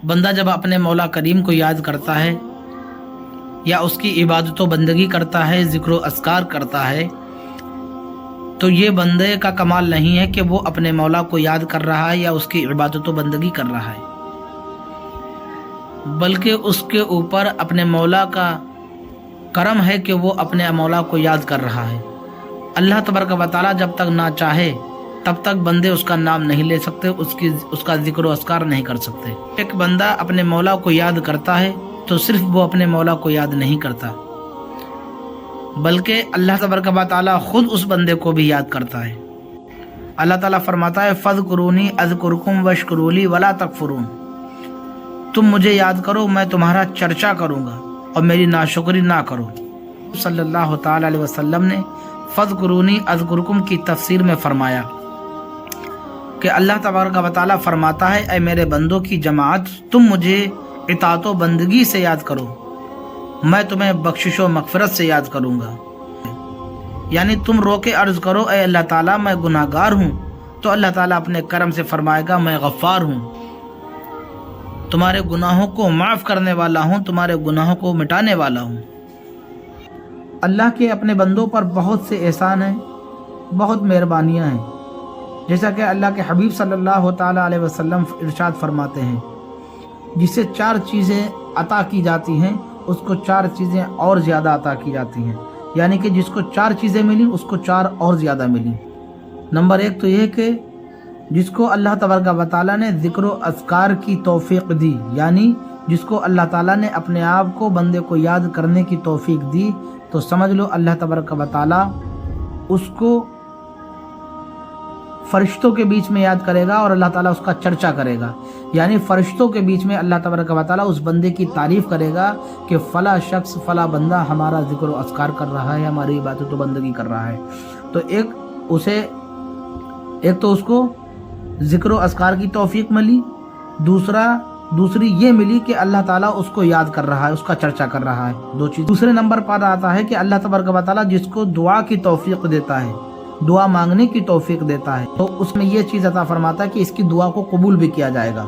بندہ جب اپنے مولا کریم کو یاد کرتا ہے یا اس کی عبادت و بندگی کرتا ہے، ذکر و اذکار کرتا ہے، تو یہ بندے کا کمال نہیں ہے کہ وہ اپنے مولا کو یاد کر رہا ہے یا اس کی عبادت و بندگی کر رہا ہے، بلکہ اس کے اوپر اپنے مولا کا کرم ہے کہ وہ اپنے مولا کو یاد کر رہا ہے۔ اللہ تبارک و تعالیٰ جب تک نہ چاہے تب تک بندے اس کا نام نہیں لے سکتے، اس کا ذکر و اذکار نہیں کر سکتے۔ ایک بندہ اپنے مولا کو یاد کرتا ہے تو صرف وہ اپنے مولا کو یاد نہیں کرتا، بلکہ اللہ تبارک و تعالیٰ خود اس بندے کو بھی یاد کرتا ہے۔ اللہ تعالیٰ فرماتا ہے فاذکرونی اذکرکم واشکروا لی ولا تکفرون، تم مجھے یاد کرو میں تمہارا چرچا کروں گا اور میری ناشکری نہ کرو۔ صلی اللہ تعالی علیہ وسلم نے فاذکرونی اذکرکم کی تفسیر میں فرمایا کہ اللہ تبارک و تعالیٰ فرماتا ہے اے میرے بندوں کی جماعت، تم مجھے اطاعت و بندگی سے یاد کرو، میں تمہیں بخشش و مغفرت سے یاد کروں گا۔ یعنی تم رو کے عرض کرو اے اللہ تعالیٰ میں گناہ گار ہوں، تو اللہ تعالیٰ اپنے کرم سے فرمائے گا میں غفار ہوں، تمہارے گناہوں کو معاف کرنے والا ہوں، تمہارے گناہوں کو مٹانے والا ہوں۔ اللہ کے اپنے بندوں پر بہت سے احسان ہیں، بہت مہربانیاں ہیں، جیسا کہ اللہ کے حبیب صلی اللہ تعالیٰ علیہ وسلم ارشاد فرماتے ہیں جسے 4 چیزیں عطا کی جاتی ہیں اس کو 4 چیزیں اور زیادہ عطا کی جاتی ہیں، یعنی کہ جس کو 4 چیزیں ملیں اس کو 4 اور زیادہ ملیں۔ نمبر 1 تو یہ کہ جس کو اللہ تبارک و تعالیٰ نے ذکر و اذکار کی توفیق دی، یعنی جس کو اللہ تعالیٰ نے اپنے آپ کو بندے کو یاد کرنے کی توفیق دی، تو سمجھ لو اللہ تبارک و تعالیٰ اس کو فرشتوں کے بیچ میں یاد کرے گا اور اللہ تعالیٰ اس کا چرچا کرے گا، یعنی فرشتوں کے بیچ میں اللہ تبارک و تعالیٰ اس بندے کی تعریف کرے گا کہ فلاں شخص فلاں بندہ ہمارا ذکر و اذکار کر رہا ہے، ہماری عبادت و بندگی کر رہا ہے۔ تو ایک تو اس کو ذکر و اذکار کی توفیق ملی، دوسری یہ ملی کہ اللہ تعالیٰ اس کو یاد کر رہا ہے، اس کا چرچا کر رہا ہے، 2 چیز۔ دوسرے نمبر پر آتا ہے کہ اللہ تبارک و تعالیٰ جس کو دعا کی توفیق دیتا ہے، دعا مانگنے کی توفیق دیتا ہے، تو اس میں یہ چیز عطا فرماتا ہے کہ اس کی دعا کو قبول بھی کیا جائے گا۔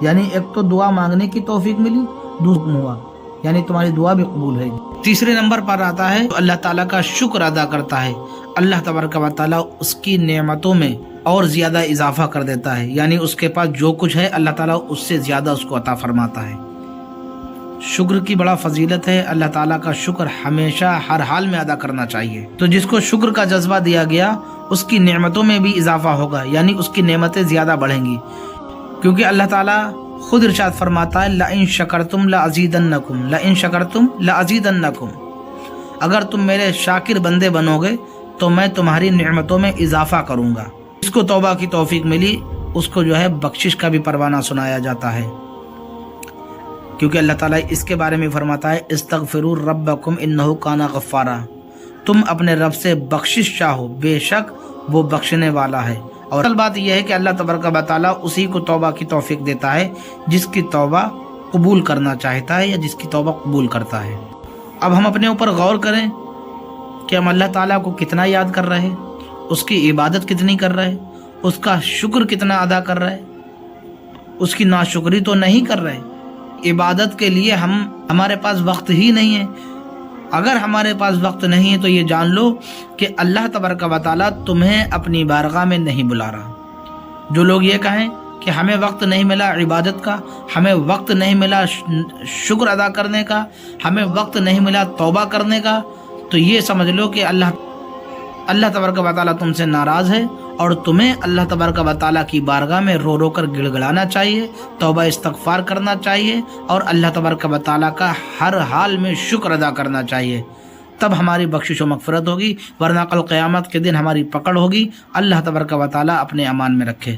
یعنی ایک تو دعا مانگنے کی توفیق ملی، دوسرا ہوا یعنی تمہاری دعا بھی قبول ہے۔ تیسرے نمبر پر آتا ہے تو اللہ تعالیٰ کا شکر ادا کرتا ہے، اللہ تبارک و تعالیٰ اس کی نعمتوں میں اور زیادہ اضافہ کر دیتا ہے، یعنی اس کے پاس جو کچھ ہے اللہ تعالیٰ اس سے زیادہ اس کو عطا فرماتا ہے۔ شکر کی بڑا فضیلت ہے، اللہ تعالیٰ کا شکر ہمیشہ ہر حال میں ادا کرنا چاہیے۔ تو جس کو شکر کا جذبہ دیا گیا اس کی نعمتوں میں بھی اضافہ ہوگا، یعنی اس کی نعمتیں زیادہ بڑھیں گی، کیونکہ اللہ تعالیٰ خود ارشاد فرماتا ہے لَإِن شَكَرْتُمْ لَأَزِيدَنَّكُمْ لَإِن شَكَرْتُمْ لَأَزِيدَنَّكُمْ، اگر تم میرے شاکر بندے بنو گے تو میں تمہاری نعمتوں میں اضافہ کروں گا۔ جس کو توبہ کی توفیق ملی اس کو جو ہے بخشش کا بھی پروانہ سنایا جاتا ہے، کیونکہ اللہ تعالیٰ اس کے بارے میں فرماتا ہے استغفروا ربکم انہ کان غفارا، تم اپنے رب سے بخشش چاہو بے شک وہ بخشنے والا ہے۔ اور اصل بات یہ ہے کہ اللہ تبارک و تعالیٰ اسی کو توبہ کی توفیق دیتا ہے جس کی توبہ قبول کرنا چاہتا ہے یا جس کی توبہ قبول کرتا ہے۔ اب ہم اپنے اوپر غور کریں کہ ہم اللہ تعالیٰ کو کتنا یاد کر رہے ہیں، اس کی عبادت کتنی کر رہے، اس کا شکر کتنا ادا کر رہے، اس کی ناشکری تو نہیں کر رہے۔ عبادت کے لیے ہمارے پاس وقت ہی نہیں ہے۔ اگر ہمارے پاس وقت نہیں ہے تو یہ جان لو کہ اللہ تبارک و تعالیٰ تمہیں اپنی بارگاہ میں نہیں بلا رہا۔ جو لوگ یہ کہیں کہ ہمیں وقت نہیں ملا عبادت کا، ہمیں وقت نہیں ملا شکر ادا کرنے کا، ہمیں وقت نہیں ملا توبہ کرنے کا، تو یہ سمجھ لو کہ اللہ تبارک و تعالیٰ تم سے ناراض ہے، اور تمہیں اللہ تبارک و تعالیٰ کی بارگاہ میں رو رو کر گڑ گڑانا چاہیے، توبہ استغفار کرنا چاہیے، اور اللہ تبارک و تعالیٰ کا ہر حال میں شکر ادا کرنا چاہیے، تب ہماری بخشش و مغفرت ہوگی، ورنہ کل قیامت کے دن ہماری پکڑ ہوگی۔ اللہ تبارک و تعالیٰ اپنے امان میں رکھے۔